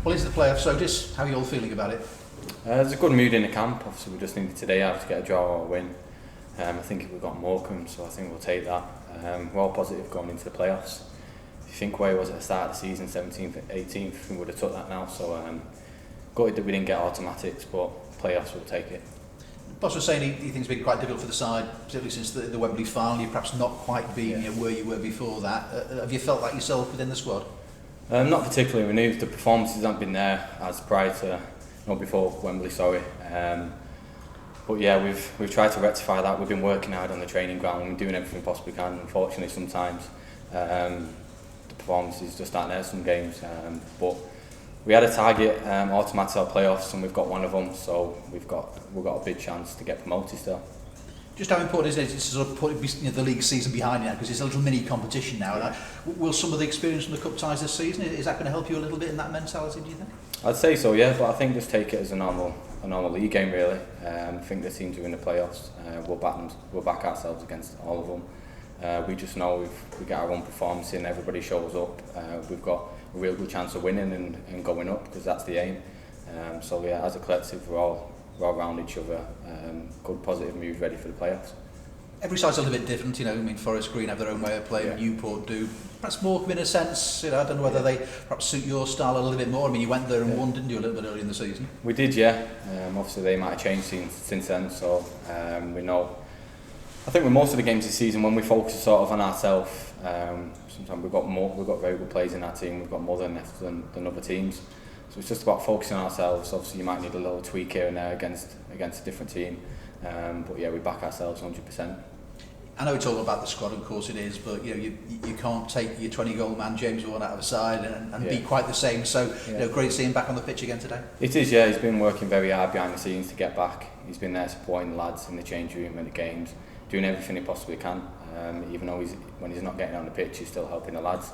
Well, into the playoffs, Otis, how are you all feeling about it? There's a good mood in the camp. Obviously, we just needed today out to get a draw or a win. I think we've got Morecambe, so I think we'll take that. We're all positive going into the playoffs. If you think where he was at the start of the season, 17th, 18th, we would have took that now. So gutted that we didn't get automatics, but playoffs will take it. Boss was saying he thinks it's been quite difficult for the side, particularly since the Wembley final. You've perhaps not quite been where you were before that. Have you felt that yourself within the squad? Not particularly. We knew the performances haven't been there as prior to, before Wembley. But yeah, we've tried to rectify that. We've been working hard on the training ground and we're doing everything we possibly can. Unfortunately, sometimes the performances just aren't there some games. But we had a target, automatic our playoffs, and we've got one of them. So we've got a big chance to get promoted still. Just how important is it to sort of put the league season behind you now, because it's a little mini competition now? And will some of the experience from the cup ties this season, is that going to help you a little bit in that mentality, do you think? I'd say so, yeah, but I think just take it as a normal league game really. I think the teams who are in the playoffs, we'll back ourselves against all of them. We just know if we get our own performance in, everybody shows up, we've got a real good chance of winning and going up, because that's the aim. So yeah, as a collective, we're all around each other, good positive mood, ready for the playoffs. Every side's a little bit different, I mean, Forest Green have their own way of playing, Newport do. Perhaps Morecambe in a sense, I don't know whether they perhaps suit your style a little bit more. I mean, you went there and won, didn't you, a little bit early in the season? We did, yeah. Obviously they might have changed since then, so we know. I think with most of the games this season, when we focus sort of on ourselves, sometimes we've got very good players in our team, we've got more than other teams. So it's just about focusing on ourselves. Obviously you might need a little tweak here and there against a different team. But yeah, we back ourselves 100%. I know it's all about the squad, of course it is, but you can't take your 20-goal man James Vaughan out of the side and be quite the same. So great to see him back on the pitch again today. It is, yeah. He's been working very hard behind the scenes to get back. He's been there supporting the lads in the change room and the games, doing everything he possibly can. Even though when he's not getting on the pitch, he's still helping the lads.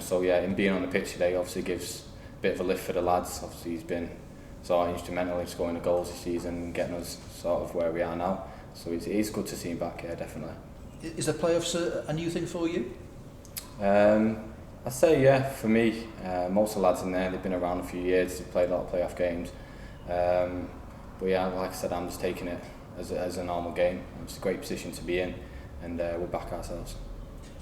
So yeah, him being on the pitch today obviously gives a bit of a lift for the lads. Obviously he's been sort of instrumental in scoring the goals this season and getting us sort of where we are now. So it is good to see him back, yeah, definitely. Is the playoffs a new thing for you? I'd say, yeah, for me. Most of the lads in there, they've been around a few years, they've played a lot of playoff games. But yeah, like I said, I'm just taking it as a normal game. It's a great position to be in, and we'll back ourselves.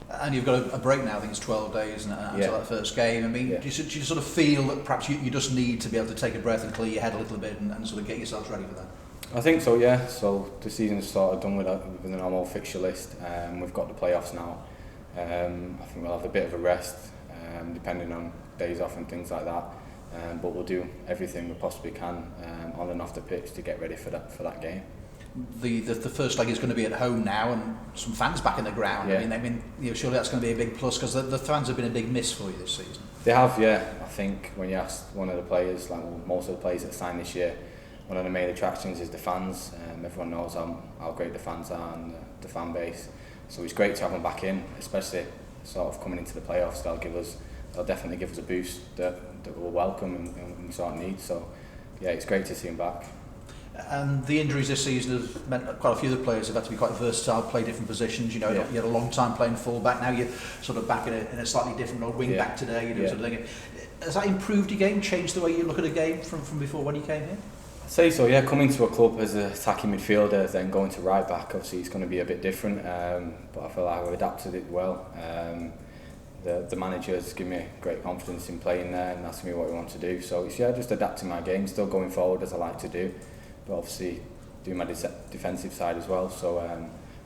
And you've got a break now, I think it's 12 days until that first game. I mean, do you sort of feel that perhaps you just need to be able to take a breath and clear your head a little bit and sort of get yourselves ready for that? I think so, yeah. So the season's sort of done with the normal fixture list. We've got the playoffs now. I think we'll have a bit of a rest, depending on days off and things like that. But we'll do everything we possibly can on and off the pitch to get ready for that game. The first leg is going to be at home now, and some fans back in the ground. Yeah. I mean, surely that's going to be a big plus, because the fans have been a big miss for you this season. They have, yeah. I think when you ask one of the players, most of the players that signed this year, one of the main attractions is the fans. Everyone knows how great the fans are and the fan base. So it's great to have them back in, especially sort of coming into the playoffs. They'll definitely give us a boost that we'll welcome and we sort of need. So yeah, it's great to see them back. And the injuries this season have meant that quite a few of the players have had to be quite versatile, play different positions. You had a long time playing full-back, now you're sort of back in a slightly different role, wing-back today. Sort of thing. Has that improved your game, changed the way you look at a game from before when you came here? I'd say so, yeah. Coming to a club as an attacking midfielder, then going to right back, obviously it's going to be a bit different, but I feel like I've adapted it well. The managers give me great confidence in playing there and asking me what we want to do. So it's just adapting my game, still going forward as I like to do, but obviously doing my defensive side as well. So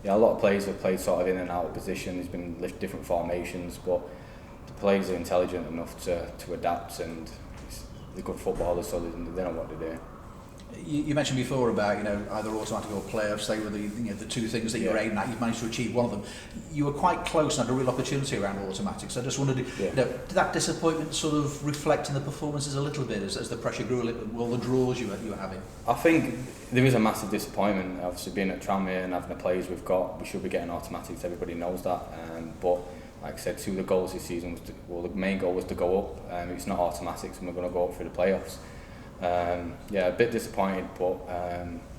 a lot of players have played sort of in and out of position. There's been different formations, but the players are intelligent enough to adapt, and they're good footballers, so they know what to do. You mentioned before about either automatic or playoffs. They were the two things that you were aiming at. You've managed to achieve one of them. You were quite close and had a real opportunity around automatics. I just wondered, did that disappointment sort of reflect in the performances a little bit as the pressure grew a little bit, all the draws you were having? I think there is a massive disappointment. Obviously being at Tranmere and having the players we've got, we should be getting automatics. Everybody knows that. But like I said, two of the goals this season the main goal was to go up. It's not automatics, and we're going to go up through the playoffs. A bit disappointed, but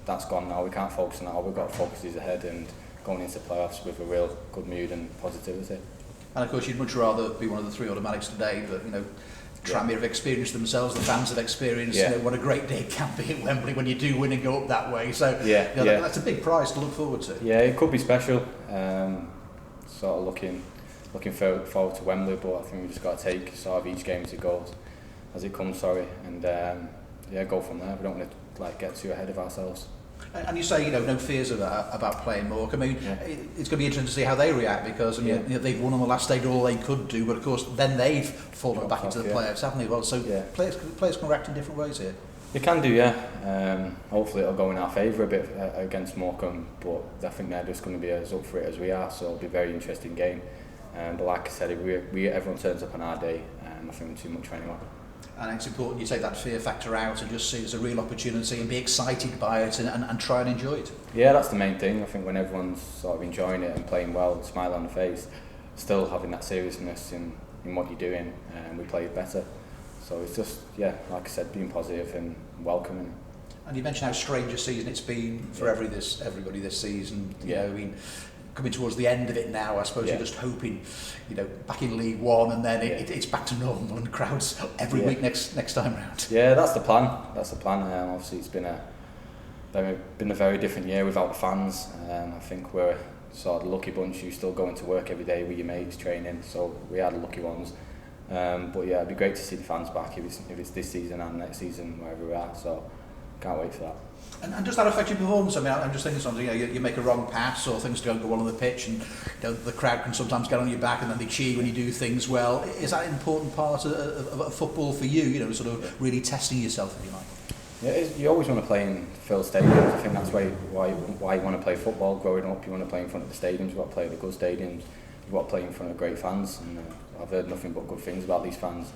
that's gone now. We can't focus on that. All we've got to focus is ahead and going into playoffs with a real good mood and positivity. And of course, you'd much rather be one of the three automatics today, but Tranmere have experienced themselves, the fans have experienced what a great day it can be at Wembley when you do win and go up that way. So that's a big prize to look forward to. Yeah, it could be special. Sort of looking forward to Wembley, but I think we just got to take sort of each game as it comes. And go from there. We don't want to get too ahead of ourselves. And you say no fears about playing Morecambe. I mean, it's going to be interesting to see how they react, because they've won on the last day all they could do, but of course then they've fallen back into the playoffs, haven't they? Well, so players can react in different ways here. They can do, yeah. Hopefully it'll go in our favour a bit against Morecambe, but I think they're just going to be as up for it as we are, so it'll be a very interesting game. But like I said, if everyone turns up on our day, I think we're too much for anyone. And it's important you take that fear factor out and just see it as a real opportunity and be excited by it and try and enjoy it. Yeah, that's the main thing. I think when everyone's sort of enjoying it and playing well, smile on the face, still having that seriousness in what you're doing, and we play better. So it's just, like I said, being positive and welcoming. And you mentioned how strange a season it's been for everybody this season. I mean, coming towards the end of it now, I suppose you're just hoping, back in League One, and then it's back to normal and crowds every week next time round. Yeah, that's the plan. Obviously, it's been a very different year without the fans. I think we're sort of the lucky bunch who still going to work every day with your mates training. So we are the lucky ones. But it'd be great to see the fans back if it's this season and next season, wherever we're at. So can't wait for that. And does that affect your performance? I mean, I'm just thinking something. You make a wrong pass or things don't go well on the pitch, and the crowd can sometimes get on your back, and then they cheer when you do things well. Is that an important part of football for you? Sort of really testing yourself, if you like. Yeah, you always want to play in filled stadiums. I think that's why you want to play football. Growing up, you want to play in front of the stadiums. You've got to play at the good stadiums. You've got to play in front of great fans. And I've heard nothing but good things about these fans.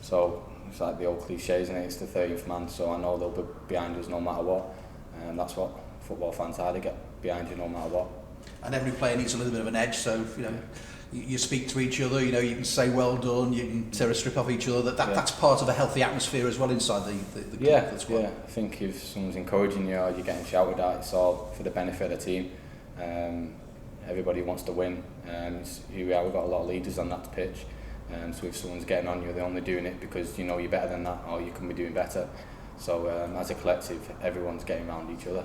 So it's like the old cliches, and it's the 30th man. So I know they'll be behind us no matter what. And that's what football fans are. They get behind you no matter what. And every player needs a little bit of an edge. So you speak to each other. You can say well done. You can tear a strip off each other. That's part of a healthy atmosphere as well inside the squad. Yeah. I think if someone's encouraging you or you're getting shouted at, it's all for the benefit of the team. Everybody wants to win. Here we are. We've got a lot of leaders on that pitch. So if someone's getting on you, they're only doing it because you're better than that, or you can be doing better. So as a collective, everyone's getting around each other.